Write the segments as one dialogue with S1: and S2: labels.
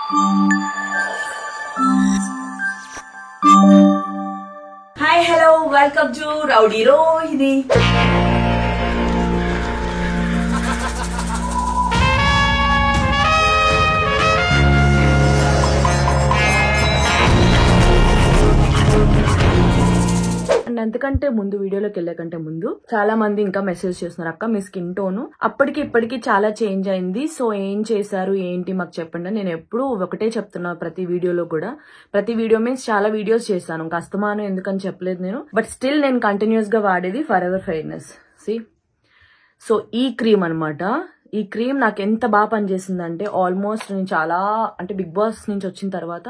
S1: Hi, hello, welcome to Rowdy Rohini. And ఎందుకంటే ముందు వీడియోలోకి వెళ్ళకంటే ముందు చాలా మంది ఇంకా మెసేజ్ చేస్తున్నారు, అక్క మీ స్కిన్ టోన్ అప్పటికి ఇప్పటికి చాలా చేంజ్ అయింది, సో ఏం చేశారు ఏంటి మాకు చెప్పండి. నేను ఎప్పుడు ఒకటే చెప్తున్నా ప్రతి వీడియోలో కూడా. ప్రతి వీడియో మీన్స్ చాలా వీడియోస్ చేశాను, ఇంకా అస్తమానం ఎందుకని చెప్పలేదు నేను. బట్ స్టిల్ నేను కంటిన్యూస్ గా వాడేది ఫర్ ఎవర్ ఫెయిర్నెస్. సో ఈ క్రీమ్ అనమాట. ఈ క్రీమ్ నాకు ఎంత బాగా పనిచేసిందంటే ఆల్మోస్ట్ నేను చాలా అంటే బిగ్ బాస్ నుంచి వచ్చిన తర్వాత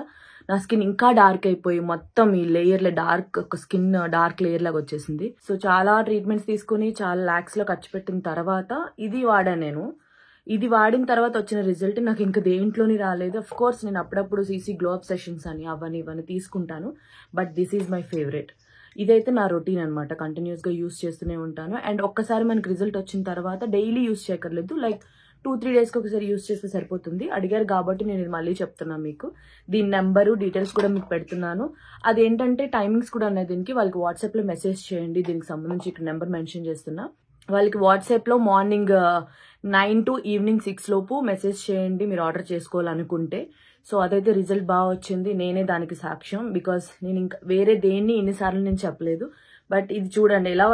S1: నా స్కిన్ ఇంకా డార్క్ అయిపోయి మొత్తం ఈ లేయర్ల డార్క్ స్కిన్ డార్క్ లేయర్ లాగా వచ్చేసింది. సో చాలా ట్రీట్మెంట్స్ తీసుకుని చాలా లాక్స్ లో ఖర్చు పెట్టిన తర్వాత ఇది వాడాను నేను. ఇది వాడిన తర్వాత వచ్చిన రిజల్ట్ నాకు ఇంకా దేంట్లోని రాలేదు. అఫ్ కోర్స్ నేను అప్పుడప్పుడు సీసీ గ్లో అప్ సెషన్స్ అని అవన్నీ ఇవన్నీ తీసుకుంటాను, but this is my favourite. ఇదైతే నా రొటీన్ అనమాట, కంటిన్యూస్ గా యూస్ చేస్తూనే ఉంటాను. అండ్ ఒక్కసారి మనకి రిజల్ట్ వచ్చిన తర్వాత డైలీ యూస్ చేయక్కర్లేదు, లైక్ 2-3 డేస్కి ఒకసారి యూస్ చేస్తే సరిపోతుంది. అడిగారు కాబట్టి నేను ఇది మళ్ళీ చెప్తున్నాను మీకు. దీని నెంబరు డీటెయిల్స్ కూడా మీకు పెడుతున్నాను. అదేంటంటే టైమింగ్స్ కూడా ఉన్నాయి దీనికి. వాళ్ళకి వాట్సాప్లో మెసేజ్ చేయండి, దీనికి సంబంధించి ఇక్కడ నెంబర్ మెన్షన్ చేస్తున్నా. వాళ్ళకి వాట్సాప్లో మార్నింగ్ 9 to ఈవినింగ్ 6 లోపు మెసేజ్ చేయండి మీరు ఆర్డర్ చేసుకోవాలనుకుంటే. సో అదైతే రిజల్ట్ బాగా వచ్చింది, నేనే దానికి సాక్ష్యం. బికాస్ నేను ఇంకా వేరే దేన్ని ఇన్నిసార్లు నేను చెప్పలేదు. బట్ ఇది చూడండి ఎలా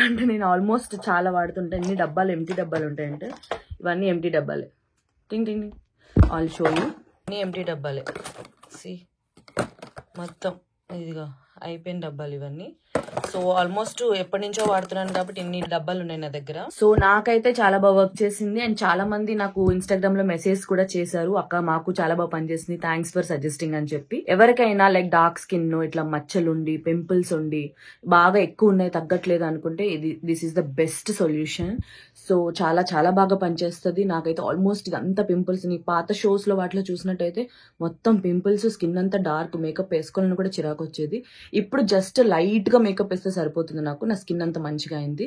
S1: అంటే నేను ఆల్మోస్ట్ చాలా వాడుతుంటాను. ఎన్ని డబ్బాలు ఎంటీ డబ్బాలు ఉంటాయంటే ఇవన్నీ ఎంటీ డబ్బాలే. టింగ్ టింగ్ ఆల్ షో యూ. అన్నీ ఎంటీ డబ్బాలే. సి మొత్తం ఇదిగా అయిపోయిన డబ్బాలు ఇవన్నీ. సో ఆల్మోస్ట్ ఎప్పటి నుంచో వాడుతున్నాను కాబట్టి ఇన్ని డబ్బాలు ఉన్నాయి నా దగ్గర. సో నాకైతే చాలా బాగా వర్క్ చేసింది. అండ్ చాలా మంది నాకు ఇన్స్టాగ్రామ్ లో మెసేజ్ కూడా చేశారు, అక్క మాకు చాలా బాగా పనిచేసింది, థ్యాంక్స్ ఫర్ సజెస్టింగ్ అని చెప్పి. ఎవరికైనా లైక్ డార్క్ స్కిన్ ఇట్లా మచ్చలుండి పింపుల్స్ ఉండి బాగా ఎక్కువ ఉన్నాయి తగ్గట్లేదు అనుకుంటే this is the best solution. So చాలా చాలా బాగా పనిచేస్తుంది. నాకైతే ఆల్మోస్ట్ ఇదంతా పింపుల్స్, నీ పాత షోస్ లో వాటిలో చూసినట్టయితే మొత్తం పింపుల్స్, స్కిన్ అంతా డార్క్, మేకప్ వేసుకోవాలని కూడా చిరాకు వచ్చేది. ఇప్పుడు జస్ట్ లైట్ గా మేకప్ వేస్తే సరిపోతుంది నాకు, నా స్కిన్ అంత మంచిగా అయింది.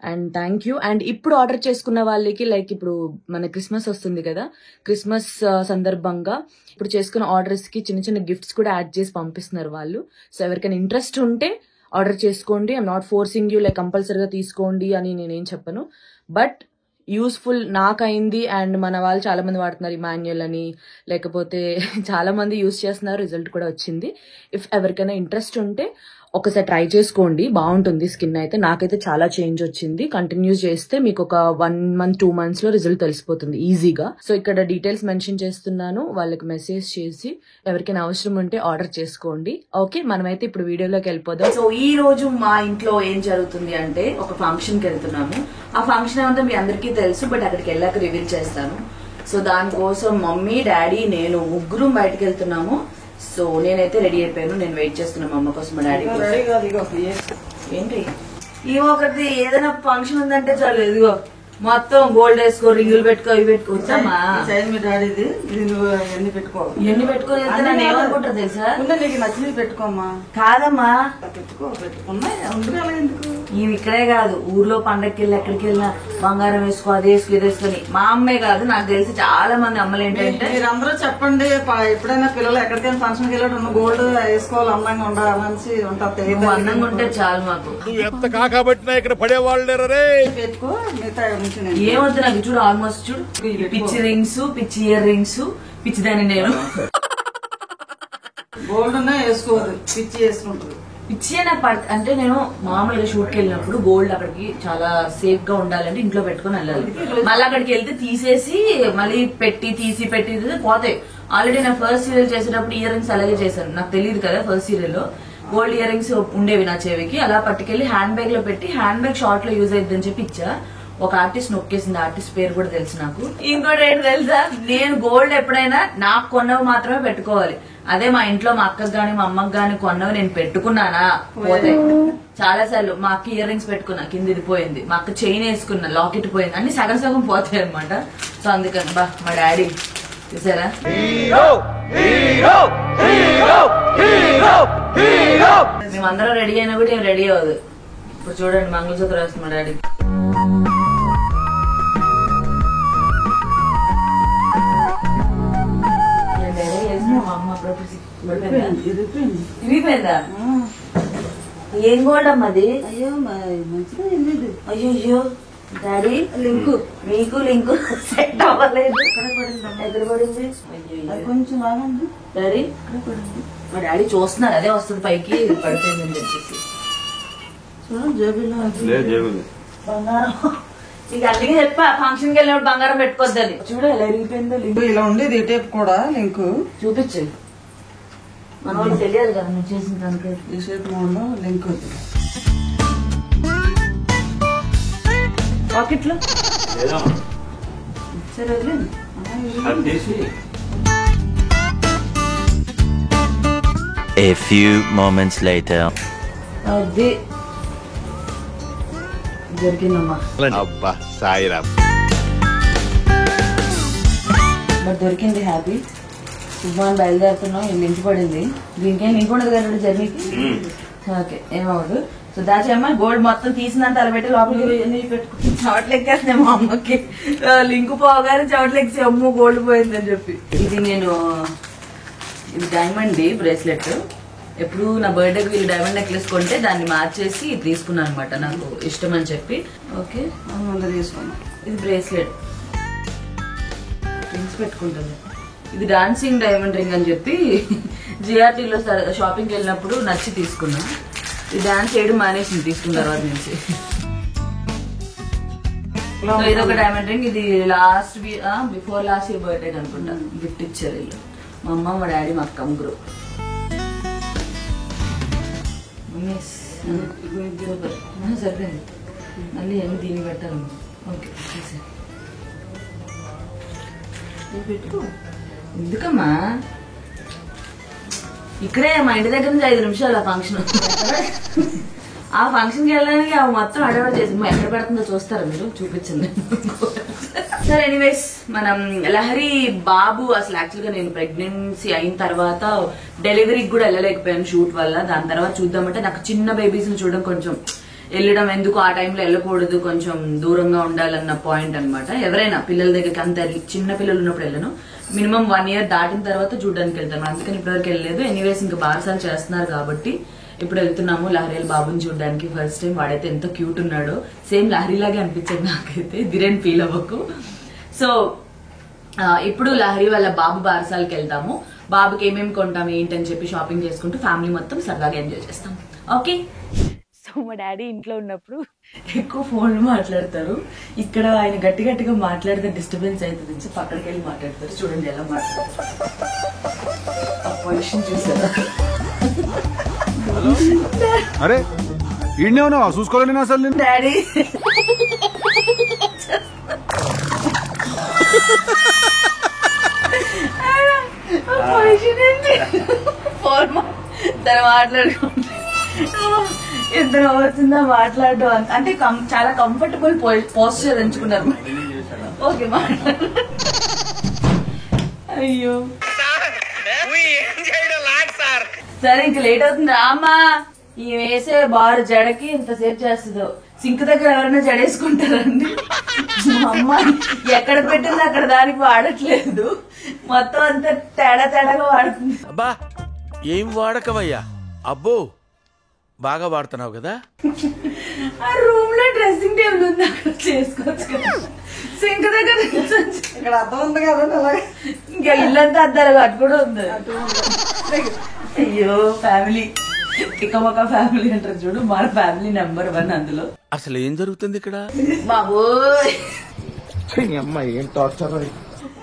S1: And thank you. అండ్ ఇప్పుడు ఆర్డర్ చేసుకున్న వాళ్ళకి లైక్ ఇప్పుడు మన క్రిస్మస్ వస్తుంది కదా, క్రిస్మస్ సందర్భంగా ఇప్పుడు చేసుకున్న ఆర్డర్స్ కి చిన్న చిన్న గిఫ్ట్స్ కూడా యాడ్ చేసి పంపిస్తున్నారు వాళ్ళు. సో ఎవరికైనా ఇంట్రెస్ట్ ఉంటే ఆర్డర్ చేసుకోండి. I'm not forcing you like కంపల్సరీగా తీసుకోండి అని నేనేం చెప్పను, బట్ యూస్ఫుల్ నాకైంది. అండ్ మన వాళ్ళు చాలా మంది వాడుతున్నారు, ఇమాన్యుయల్ అని లేకపోతే చాలా మంది యూస్ చేస్తున్నారు, రిజల్ట్ కూడా వచ్చింది. ఇఫ్ ఎవరికైనా ఇంట్రెస్ట్ ఉంటే ఒకసారి ట్రై చేసుకోండి, బాగుంటుంది స్కిన్ అయితే. నాకైతే చాలా చేంజ్ వచ్చింది. కంటిన్యూస్ చేస్తే మీకు ఒక 1 month 2 months లో రిజల్ట్ తెలిసిపోతుంది ఈజీగా. సో ఇక్కడ డీటెయిల్స్ మెన్షన్ చేస్తున్నాను, వాళ్ళకి మెసేజ్ చేసి ఎవరికైనా అవసరం ఉంటే ఆర్డర్ చేసుకోండి. ఓకే, మనమైతే ఇప్పుడు వీడియోలోకి వెళ్ళిపోదాం. సో ఈ రోజు మా ఇంట్లో ఏం జరుగుతుంది అంటే ఒక ఫంక్షన్ కి వెళ్తున్నాము. ఆ ఫంక్షన్ ఏమంటే మీ అందరికీ తెలుసు, బట్ అక్కడికి వెళ్ళాక రివీల్ చేస్తాను. సో దానికోసం మమ్మీ డాడీ నేను ముగ్గురు బయటకు వెళ్తున్నాము. సో నేనైతే రెడీ అయిపోయాను, నేను వెయిట్ చేస్తున్నాను మా అమ్మ కోసం, మా డాడీ ఏంటి ఈ ఒకటి ఏదైనా ఫంక్షన్ ఉందంటే చాలు ఇదిగో మొత్తం గోల్డ్ వేసుకో, రింగులు పెట్టుకో, ఇవి పెట్టుకో.
S2: డాడీది నువ్వు ఎన్ని పెట్టుకో,
S1: ఎన్ని పెట్టుకుని నన్ను ఏమనుకుంటారు తెలుసా,
S2: నీకు నచ్చినవి పెట్టుకోమ్మా.
S1: కాదమ్మా
S2: పెట్టుకున్నా ఉండగా ఎందుకు,
S1: ఇవి ఇక్కడే కాదు ఊర్లో పండగకి వెళ్ళి ఎక్కడికి వెళ్ళినా బంగారం వేసుకో, అది వేసుకో, ఇది వేసుకొని. మా అమ్మే కాదు నాకు తెలిసి చాలా మంది అమ్మలు ఏంటంటే
S2: మీరందరూ చెప్పండి, ఎప్పుడైనా పిల్లలు ఎక్కడికైనా ఫంక్షన్కి వెళ్ళి గోల్డ్ వేసుకోవాలి, అందంగా ఉండాలి, మంచి ఉంటుంది,
S1: అందంగా ఉంటే చాలు మాకు.
S3: ఇక్కడ పడేవాళ్ళు
S2: పెట్టుకో. మిగతా
S1: ఏమొద్దు నాకు, చూడు ఆల్మోస్ట్ చూడు పిచ్చి రింగ్స్, పిచ్చి ఇయర్ రింగ్స్, పిచ్చిదాన్ని నేను.
S2: గోల్డ్ వేసుకోదు, పిచ్చి వేసుకుంటుంది.
S1: పిచ్చియే నాకు అంటే నేను మామూలుగా షూట్కి వెళ్ళినప్పుడు గోల్డ్ అక్కడికి చాలా సేఫ్ గా ఉండాలంటే ఇంట్లో పెట్టుకుని వెళ్ళాలి. మళ్ళీ అక్కడికి వెళ్తే తీసేసి మళ్ళీ తీసి పెట్టి పోతాయి. ఆల్రెడీ నా ఫస్ట్ సీరియల్ చేసేటప్పుడు ఇయర్ రింగ్స్ అలాగే చేశాను, నాకు తెలియదు కదా ఫస్ట్ సీరియల్ లో గోల్డ్ ఇయర్ రింగ్స్ ఉండేవి నా చెవికి. అలా పట్టుకెళ్లి హ్యాండ్ బ్యాగ్ లో పెట్టి హ్యాండ్ బ్యాగ్ షార్ట్ లో యూజ్ అయిద్దని చెప్పి ఇచ్చా. ఒక ఆర్టిస్ట్ నొక్కేసింది, ఆర్టిస్ట్ పేరు కూడా తెలుసు నాకు. ఇంకోటి ఏంటి తెలుసా, నేను గోల్డ్ ఎప్పుడైనా నాకు కొన్నవి మాత్రమే పెట్టుకోవాలి. అదే మా ఇంట్లో మా అక్కకు గాని మా అమ్మకి గాని కొన్నవి నేను పెట్టుకున్నానా పోతాయి. చాలా సార్లు మా అక్క ఇయర్ రింగ్స్ పెట్టుకున్నా, కింద ఇది పోయింది, మా అక్క చైన్ వేసుకున్నా, లాకెట్ పోయింది, అన్ని సగం సగం పోతాయి అనమాట. సో అందుకని మా డాడీ చూసారా, మేమందరం రెడీ అయినా కూడా ఏం రెడీ అవ్వదు. ఇప్పుడు చూడండి మంగళసూత్రం వేస్తుంది మా డాడీ. ఇరిగిపోయిందా? ఏం గోల్డ్ అమ్మా అది?
S2: అయ్యో మంచిగా ఏంది ఇది?
S1: అయ్యో అయ్యో డాడీ లింకు మీకు లింకు సెట్ అవ్వలేదు. ఎక్కడ పడింది?
S2: అది కొంచెం బాగుంది
S1: డాడీ.
S2: ఇక్కడ పడింది.
S1: మా డాడీ చూస్తున్నారు, అదే వస్తుంది పైకి పడిపోయిందని చెప్పేసి.
S2: చూడండి జేబులో
S1: బంగారం ఇక అందుకే చెప్పా ఫంక్షన్ కి వెళ్ళినప్పుడు బంగారం పెట్టుకోద్దని. చూడు ఎలా ఇరిగిపోయిందో లింక్.
S2: ఇలా ఉండేది ఈ టైప్ కూడా లింక్
S1: చూపించు, మన వాళ్ళు తెలియదు కదా నువ్వు చేసిన దానికి.
S2: ఈ షేప్ మోడ్లో లింక్
S1: పాకెట్ లో
S2: సరే వదిలేదు.
S4: A few moments later.
S1: అది దొరికిందమ్మా.
S3: అబ్బా సాయిరామ్.
S1: బట్ దొరికింది, హ్యాపీ. సుమాన్ బయలుదేరుతున్నాం, లింక్ పడింది. దీనికేం లింక్ ఉండదు కదా జర్నీకి. ఓకే ఏమవుదు. సో దాచేమ్మా గోల్డ్ మొత్తం తీసినంత అలా పెట్టి లోపలికి పెట్టుకుని చవట్లెక్కేస్తున్నాయి మా అమ్మకి. లింక్ పోగానే చవట్లెక్కి అమ్ము గోల్డ్ పోయిందని చెప్పి. ఇది డైమండ్ బ్రేస్లెట్. ఎప్పుడు నా బర్త్డేకి వీళ్ళు డైమండ్ నెక్లెస్ కొంటే దాన్ని మార్చేసి తీసుకున్నాను అనమాట, నాకు ఇష్టం అని చెప్పి. ఓకే
S2: తీసుకున్నాం.
S1: ఇది బ్రేస్లెట్ రింగ్స్ పెట్టుకుంటుంది. ఇది డాన్సింగ్ డైమండ్ రింగ్ అని చెప్పి జిఆర్టీలో షాపింగ్కి వెళ్ళినప్పుడు నచ్చి తీసుకున్నా. ఇది డాన్స్ చేయడం మానేసింది తీసుకున్న తర్వాత నుంచి. ఇది ఒక డైమండ్ రింగ్. ఇది బిఫోర్ లాస్ట్ ఇయర్ బర్త్డే అనుకుంటా గిఫ్ట్ ఇచ్చారు వీళ్ళు, మా అమ్మ మా డాడీ మా అక్క ముగ్గురు. సరిపోయింది, మళ్ళీ ఏమి దీన్ని పెట్టాలి. ఓకే పెట్టుకో. ఎందుకమ్మా ఇక్కడే మా ఇంటి దగ్గర నుంచి 5 నిమిషాలు ఆ ఫంక్షన్. ఆ ఫంక్షన్ కి వెళ్ళడానికి అవి మొత్తం అడవాడు చేసి ఎక్కడ పెడుతుందో చూస్తారా మీరు? చూపించండి. సరే ఎనీవేస్ మనం లహరి బాబు అసలు యాక్చువల్ గా నేను ప్రెగ్నెన్సీ అయిన తర్వాత డెలివరీకి కూడా వెళ్ళలేకపోయాను షూట్ వల్ల. దాని తర్వాత చూద్దామంటే నాకు చిన్న బేబీస్ ని చూడడం కొంచెం వెళ్ళడం ఎందుకు, ఆ టైంలో వెళ్ళకూడదు, కొంచెం దూరంగా ఉండాలన్న పాయింట్ అనమాట. ఎవరైనా పిల్లల దగ్గరికి అంత చిన్న పిల్లలు ఉన్నప్పుడు వెళ్ళను, మినిమం 1 year దాటిన తర్వాత చూడడానికి వెళ్తాను. అందుకని ఇప్పటివరకు వెళ్ళలేదు. ఎనీవేస్ ఇంకా బారసాలు చేస్తున్నారు కాబట్టి ఇప్పుడు వెళ్తున్నాము లహరి బాబుని చూడడానికి. ఫస్ట్ టైం వాడైతే ఎంత క్యూట్ ఉన్నాడో, సేమ్ లహరి లాగే అనిపించదు నాకైతే, దిరేన్ ఫీల్ అవ్వకు. సో ఇప్పుడు లహరి వాళ్ళ బాబు బారసాలకి వెళ్తాము. బాబుకి ఏమేమి కొంటాము ఏంటని చెప్పి షాపింగ్ చేసుకుంటూ ఫ్యామిలీ మొత్తం సరదాగా ఎంజాయ్ చేస్తాం. ఓకే. సో మా డాడీ ఇంట్లో ఉన్నప్పుడు ఎక్కువ ఫోన్లు మాట్లాడతారు. ఇక్కడ ఆయన గట్టి గట్టిగా మాట్లాడితే డిస్టర్బెన్స్ అవుతుంది నుంచి పక్కడికి వెళ్ళి మాట్లాడతారు. చూడండి ఎలా మాట్లాడతారు. ఆ పొజిషన్ చూసారా?
S3: అరే ఈడనే ఉన్నావా? చూసుకోలేదు నేను అసలు.
S1: డాడీ పొజిషన్ ఏంటి? ఫోన్ తను మాట్లాడుకుంటే ఎంత అవుతుందా మాట్లాడడం అంటే చాలా కంఫర్టబుల్ పోస్చర్ ఎంచుకున్నారు. ఓకే మాట్లాడు. అయ్యో సరే ఇంక లేట్ అవుతుంది. రామ్మా ఈ వేసే బారు జడకి ఇంతసేపు చేస్తుందో. సింక్ దగ్గర ఎవరైనా జడేసుకుంటారండి? మా అమ్మ ఎక్కడ పెట్టింది అక్కడ దానికి వాడట్లేదు, మొత్తం అంతా తేడా తేడాగా వాడుతుంది.
S5: అబ్బా ఏం వాడకవయ్యా, అబ్బో బాగా వాడుతున్నావు కదా.
S1: ఆ రూమ్ లో డ్రెస్సింగ్ టేబుల్ ఉంది, అక్కడ చేసుకోవచ్చు కదా. సింక్ దగ్గర
S2: ఇక్కడ అర్థం ఉంది కదండి అలాగే.
S1: ఇంకా ఇల్లంతా అద్దారు అటు కూడా ఉంది. అయ్యో ఫ్యామిలీ ఇకమొక ఫ్యామిలీ అంటారు చూడు, మన ఫ్యామిలీ నెంబర్ 1 అందులో.
S5: అసలు ఏం జరుగుతుంది ఇక్కడ?
S1: బాబోయ్
S3: అమ్మాయి ఏం టార్చర్.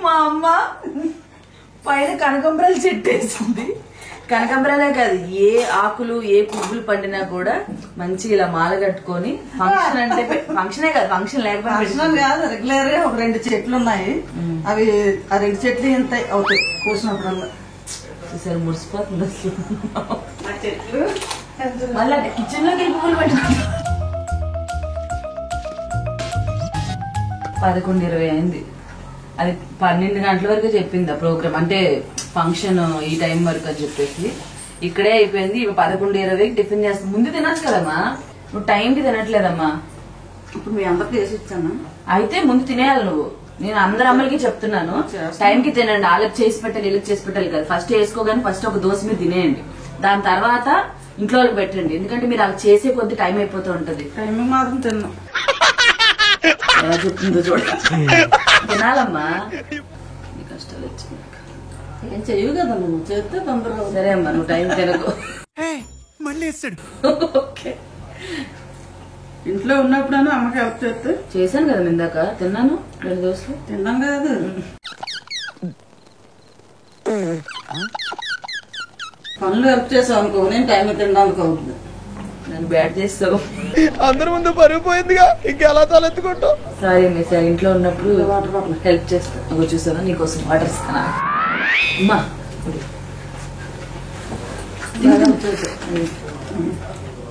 S1: మా అమ్మ పైన కనకంబరాల చెట్టు వేసింది. కనకంబరాలే కాదు, ఏ ఆకులు ఏ పువ్వులు పండినా కూడా మంచి ఇలా మాల కట్టుకొని ఫంక్షన్ అంటే ఫంక్షనే కాదు, ఫంక్షన్ లేకపోతే
S2: కాదు రెగ్యులర్ గా ఒక 2 చెట్లు ఉన్నాయి. అవి ఆ 2 చెట్లు ఎంత అవుతాయి కూర్చున్నప్పుడు.
S1: చూసారు మురిసిపోతుంది అసలు. మళ్ళీ కిచెన్ లోకి వెళ్ళి పువ్వులు పెట్టిన 11:20 అయింది. అది 12 గంటల వరకు చెప్పింది ఆ ప్రోగ్రామ్, అంటే ఫంక్షన్ ఈ టైం వరకు అని చెప్పేసి. ఇక్కడే అయిపోయింది. 11:20 టిఫిన్ చేస్తాం. ముందు తినచ్చు కదమ్మా, నువ్వు టైంకి తినట్లేదమ్మా.
S2: ఇప్పుడు మీ అందరికి వేసి ఇచ్చాను.
S1: అయితే ముందు తినేయాలి నువ్వు. నేను అందరు అమ్మలకి చెప్తున్నాను, టైంకి తినండి. వాళ్ళకి చేసి పెట్టాలి, వీళ్ళకి చేసి పెట్టాలి కదా. ఫస్ట్ వేసుకోగానే ఫస్ట్ ఒక దోశ మీరు తినేయండి, దాని తర్వాత ఇంట్లో వాళ్ళకి పెట్టండి. ఎందుకంటే మీరు అవి చేసే కొద్ది టైం అయిపోతూ ఉంటది.
S2: టైమింగ్ మాత్రం తిన్నాం.
S1: ఎలా చెప్తుందో చూడండి. తినాలమ్మా, నీ కష్టాలు వచ్చింది.
S2: ఏం చెయ్యవు కదా నువ్వు, చేస్తే తొందరగా.
S1: సరే అమ్మా, నువ్వు టైం తినకు.
S3: మళ్ళీ
S1: ఓకే.
S2: ఇంట్లో ఉన్నప్పుడైనా అమ్మకి హెల్ప్ చేస్తే.
S1: చేశాను కదా ఇందాక, తిన్నాను 2 దోశలు
S2: తిన్నాం కదా. పనులు హెల్ప్ చేసావు అనుకో, నేను టైం తినడానికి అవుతుంది.
S1: నన్ను బ్యాడ్ చేస్తావు.
S5: అందరి ముందు పరుగు పోయిందిగా, ఇంకెలా తలెత్తుకుంటావు?
S1: సారీ మిస్, ఇంట్లో ఉన్నప్పుడు హెల్ప్ చేస్తా. నువ్వు చూసావా, నీకోసం వాటర్ ఇస్తానా? అమ్మా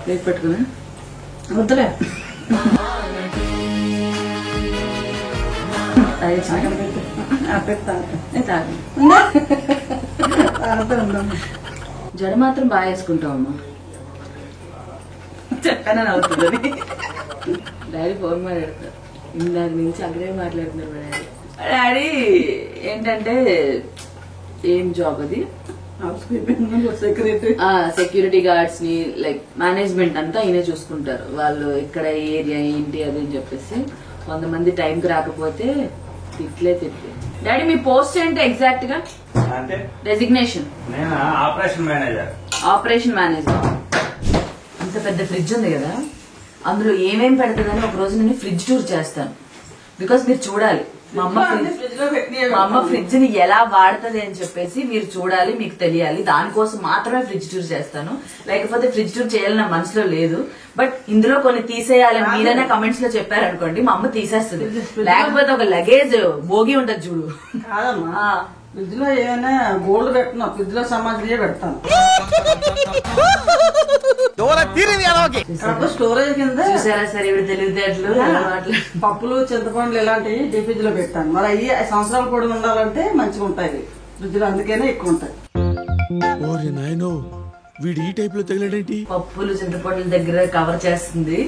S1: ప్లేట్ పెట్టుకున్నా
S2: వద్దులే.
S1: జడ మాత్రం బాగా వేసుకుంటావమ్మా. చెప్పానని అవుతుందని డాడీ ఫోన్ మాట్లాడతారు. ఇందాక నుంచి అక్కడే మాట్లాడుతున్నారు మా డాడీ. డాడీ ఏంటంటే ఏం జాబ్ అది,
S2: house keeping, security.
S1: Security guards ని లైక్ మేనేజ్మెంట్ అంతా ఈయనే చూసుకుంటారు. వాళ్ళు ఇక్కడ ఏరియా ఏంటి అది అని చెప్పేసి కొంతమంది టైంకి రాకపోతే తిట్లే. డాడీ మీ పోస్ట్ ఏంటి ఎగ్జాక్ట్ గా?
S6: అంటే
S1: designation
S6: operation manager.
S1: Operation manager. అంత పెద్ద ఫ్రిడ్జ్ ఉంది కదా, అందులో ఏమేం పెడతాదని ఒక రోజు నేను ఫ్రిడ్జ్ టూర్ చేస్తాను. బికాస్ మీరు చూడాలి మా అమ్మ ఫ్రిడ్జ్ ని ఎలా వాడుతుంది అని చెప్పేసి మీరు చూడాలి, మీకు తెలియాలి. దానికోసం మాత్రమే ఫ్రిడ్జ్ టూర్ చేస్తాను. లేకపోతే ఫ్రిడ్జ్ టూర్ చేయాలని నా మనసులో లేదు. బట్ ఇందులో కొన్ని తీసేయాలని మీరైనా కమెంట్స్ లో చెప్పారనుకోండి, మా అమ్మ తీసేస్తుంది. లేకపోతే ఒక లగేజ్ భోగి ఉంటది చూడు.
S2: కాదమ్మా, ఫ్రిడ్జ్ లో ఏమైనా గోల్డ్ పెట్టినా, ఫ్రిడ్జ్ లో సమాధియే పెడతాను. స్టోరేజ్ కింద
S1: చూసారా సరే ఇప్పుడు తెలివితేటలు.
S2: పప్పులు, చింతపండ్లు ఇలాంటివి డీ ఫ్రిడ్జ్ లో పెట్టాను. మరి అవి సంవత్సరాల పొడి ఉండాలంటే మంచిగా ఉంటాయి ఫ్రిడ్జ్ లో, అందుకనే ఎక్కువ ఉంటాయి.
S5: ఓరి నాయనో, వీడు ఈ టైప్ లో తగిలేడేంటి?
S1: పప్పులు చింతపండుల దగ్గర కవర్ చేస్తుంది.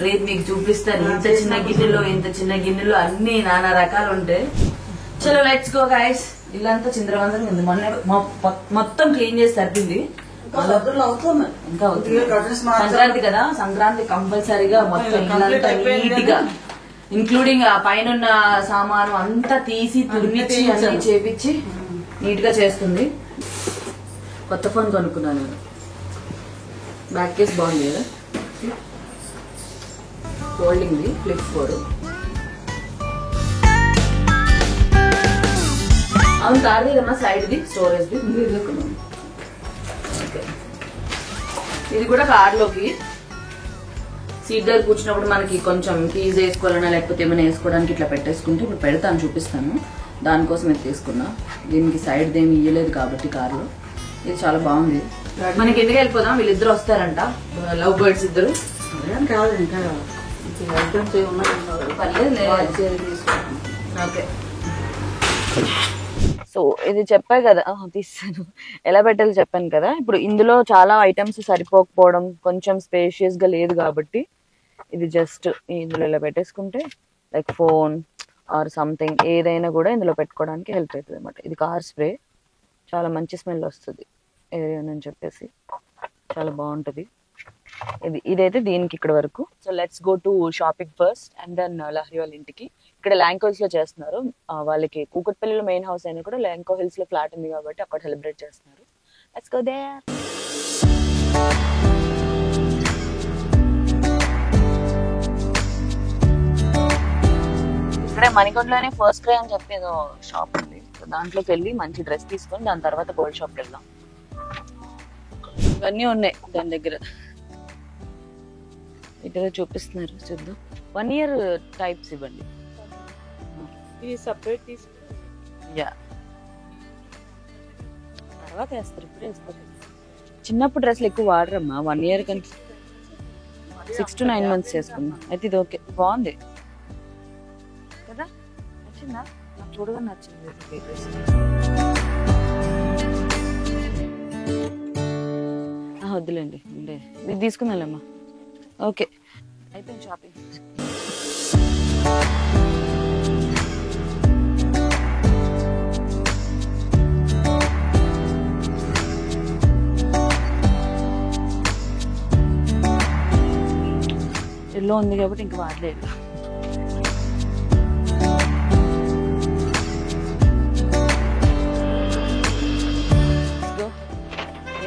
S1: రేపు మీకు చూపిస్తాను. ఇంత చిన్న గిన్నెలు అన్ని నానా రకాలు ఉంటాయి. చలో లెట్స్ గో గైస్. ఇల్లంతా చిందరవందరం ఉంది. మొత్తం క్లీన్ చేసి సరిపింది. ఇంకా సంక్రాంతి కదా, సంక్రాంతి కంపల్సరీగా మొత్తం ఇల్లంతా నీట్ గా ఇంక్లూడింగ్ ఆ పైన సామాను అంతా తీసి తుడిమిచ్చి అన్ని చేపించి నీట్ గా చేస్తుంది. కొత్త ఫోన్ కొనుక్కున్నాను నేను. బ్యాక్ కేస్ బాగుంది కదా, ఫోల్డింగ్ ది ఫ్లిప్ 4. అవును కాదు కదమ్మా, సైడ్ ది స్టోరేజ్ ది. ఇది కూడా కార్లోకి సీట్ దగ్గర కూర్చున్నప్పుడు మనకి కొంచెం కీజ్ వేసుకోవాలన్నా లేకపోతే ఏమైనా వేసుకోవడానికి ఇట్లా పెట్టేసుకుంటే ఇప్పుడు పెడతాను, చూపిస్తాను. దానికోసం ఇది తీసుకున్నా. దీనికి సైడ్ ఏమి ఇయ్యలేదు కాబట్టి కార్లో. ఇది చాలా బాగుంది. మనకి ఎందుకు వెళ్ళిపోదాం, వీళ్ళిద్దరు వస్తారంట, లవ్ బర్డ్స్ ఇద్దరు.
S2: కాదు ఇంకా
S1: ఓకే. సో ఇది చెప్పా కదా, తీస్తాను ఎలా పెట్టాలో చెప్పాను కదా. ఇప్పుడు ఇందులో చాలా ఐటమ్స్ సరిపోకపోవడం, కొంచెం స్పేషియస్ గా లేదు కాబట్టి ఇది జస్ట్ ఇందులో ఇలా పెట్టేసుకుంటే లైక్ ఫోన్ ఆర్ సంథింగ్ ఏదైనా కూడా ఇందులో పెట్టుకోవడానికి హెల్ప్ అవుతుంది అనమాట. ఇది కార్ స్ప్రే, చాలా మంచి స్మెల్ వస్తుంది ఏరియాని చెప్పేసి, చాలా బాగుంటది. ఇదైతే దీనికి ఇక్కడ వరకు. So let's go to shopping first and then Lahari వాళ్ళ ఇంటికి. ఇక్కడ ల్యాంకో హిల్స్ లో చేస్తున్నారు. వాళ్ళకి కూకట్పల్లిలో మెయిన్ హౌస్ అయినా కూడా ల్యాంకో హిల్స్ లో ఫ్లాట్ ఉంది కాబట్టి అక్కడ సెలబ్రేట్ చేస్తున్నారు. Let's go there. ఇక్కడే మణికొండలోనే ఫస్ట్ క్రై అని చెప్పి ఏదో షాప్ ఉంది. సో దాంట్లోకి వెళ్ళి మంచి డ్రెస్ తీసుకొని దాని తర్వాత గోల్డ్ షాప్కి వెళ్దాం. ఇవన్నీ ఉన్నాయి దాని దగ్గర. ఇటుగా చూపిస్తున్నారు, చూద్దాం. 1 year టైప్స్ ఇవ్వండి.
S7: ఇది సెపరేట్ తీసుకో.
S1: యా, తర్వాత వేస్తారు, ఇప్పుడు వేస్తారు. చిన్నప్పుడు డ్రెస్లు ఎక్కువ వాడరమ్మా. 1 year కంటే 6 to 9 months చేసుకున్నాం. అయితే ఇది ఓకే, బాగుంది కదా, నచ్చిందా? నాకు చూడగా నచ్చింది డ్రెస్. వద్దులేండి, ఇది తీసుకుందాలేమ్మా. ఓకే, అయిపోయింది షాపింగ్. ఇంట్లో ఉంది కాబట్టి ఇంకా వాడలేదు.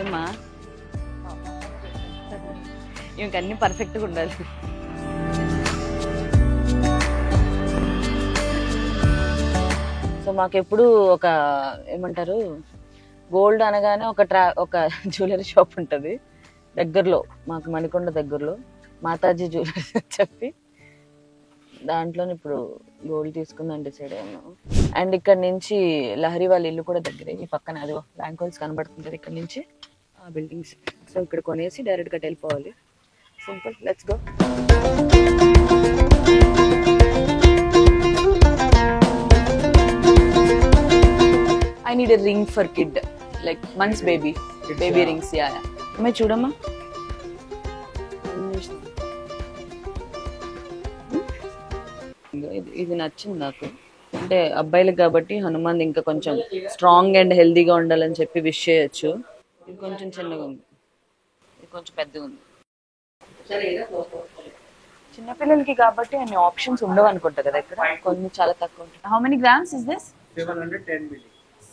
S1: ఏమ్మా ఇంకన్నీ పర్ఫెక్ట్గా ఉండాలి. సో మాకెప్పుడు ఒక ఏమంటారు గోల్డ్ అనగానే ఒక జ్యువెలరీ షాప్ ఉంటుంది దగ్గరలో, మాకు మణికొండ దగ్గరలో మాతాజీ జ్యువెలరీ చెప్పి దాంట్లో ఇప్పుడు గోల్డ్ తీసుకుందని డిసైడ్ అయ్యాను. అండ్ ఇక్కడ నుంచి లహరి వాళ్ళ ఇల్లు కూడా దగ్గరే, ఈ పక్కన అది బ్యాంక్ హోల్స్ కనబడుతుంది ఇక్కడ నుంచి ఆ బిల్డింగ్స్. సో ఇక్కడ కొనేసి డైరెక్ట్గా వెళ్ళిపోవాలి. Simple, let's go. I need a ring for kid, like months baby rings. Yeah. అమ్మాయి చూడమ్మా, ఇది నచ్చింది నాకు. అంటే అబ్బాయిలకు కాబట్టి హనుమాన్ ఇంకా కొంచెం స్ట్రాంగ్ అండ్ హెల్దీగా ఉండాలని చెప్పి విష్ చేయొచ్చు. ఇది కొంచెం చిన్నగా ఉంది, ఇది కొంచెం పెద్దగా ఉంది. చిన్నపిల్లలకి కాబట్టి అన్ని ఆప్షన్స్ ఉండవు అనుకుంటా కదా ఇక్కడ, కొన్ని చాలా తక్కువ ఉంటాయి. How many grams is this?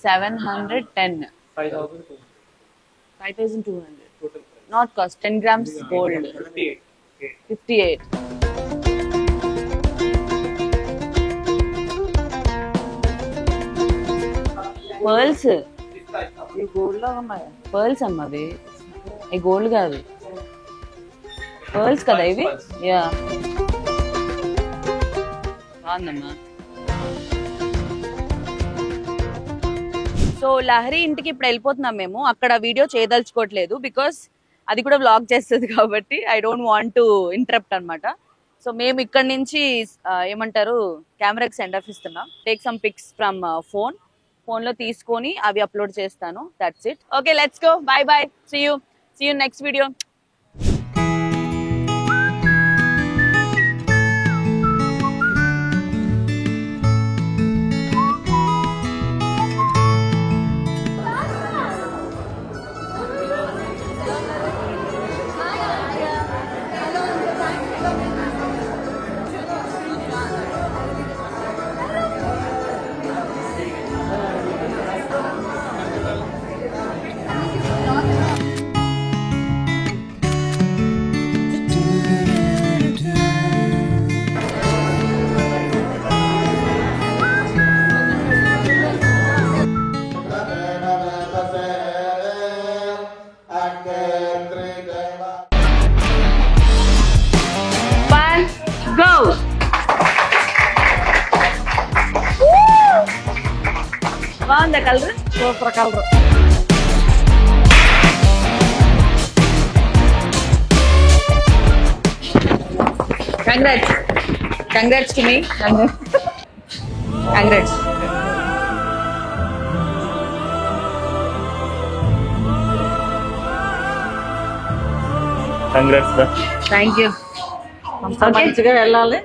S1: 710. 5,200 not cost. 10 grams gold. 58. pearls ఈ గోల్డ్ లో ఉన్నాయి. pearls అమ్మా అవి, ఈ గోల్డ్ కాదు, pearls కదా ఇవి. యా బాగుందమ్మా. సో లహరి ఇంటికి ఇప్పుడు వెళ్ళిపోతున్నాం మేము. అక్కడ వీడియో చేయదలుచుకోవట్లేదు బికాస్ అది కూడా వ్లాగ్ చేస్తుంది కాబట్టి I don't want to interrupt అనమాట. సో మేము ఇక్కడ నుంచి ఏమంటారు కెమెరాకి సెండ్ ఆఫ్ ఇస్తున్నాం. Take some pics from phone లో తీసుకొని అవి అప్లోడ్ చేస్తాను. That's it. Okay, let's go. Bye bye. See you next video. బాగుందా colour? Super colour. Congrats to me. Congrats.
S2: Thank you. మంచిగా వెళ్ళాలి.